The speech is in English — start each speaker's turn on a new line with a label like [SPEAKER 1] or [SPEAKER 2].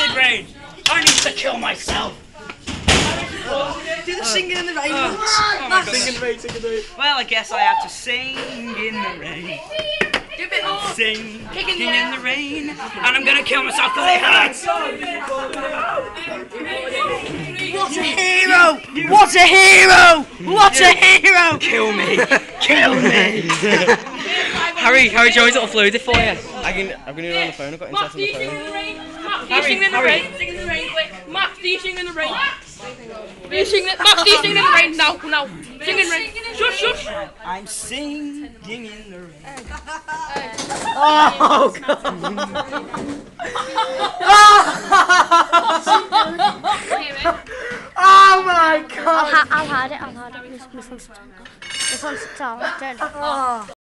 [SPEAKER 1] acid rain. I need to kill myself.
[SPEAKER 2] Do the singing in the rain once.
[SPEAKER 1] Oh my
[SPEAKER 2] Sing in the rain, sing in the rain.
[SPEAKER 1] Well, I guess I have to sing in the rain.
[SPEAKER 3] Do a bit more.
[SPEAKER 1] Sing,
[SPEAKER 3] Kicking
[SPEAKER 1] in the rain, and I'm gonna kill myself because it hurts.
[SPEAKER 2] What a hero! What a hero! What a hero!
[SPEAKER 1] Kill me, kill me.
[SPEAKER 4] Harry, do you want me to upload it for you?
[SPEAKER 5] I'm gonna do it on the phone. I've got
[SPEAKER 3] Mark,
[SPEAKER 5] internet
[SPEAKER 3] do
[SPEAKER 5] on
[SPEAKER 3] you
[SPEAKER 5] the
[SPEAKER 3] sing in
[SPEAKER 5] phone.
[SPEAKER 3] the rain? Mark, do you sing in the rain? Sing in the rain, quick. Mark, do you sing in the rain? Do you sing? Mark, do you sing in the rain? Now. Sing in the rain. Shush, shush.
[SPEAKER 1] I'm singing in the rain.
[SPEAKER 2] Oh God! Oh my God!
[SPEAKER 6] I'll hide it. This one's tall.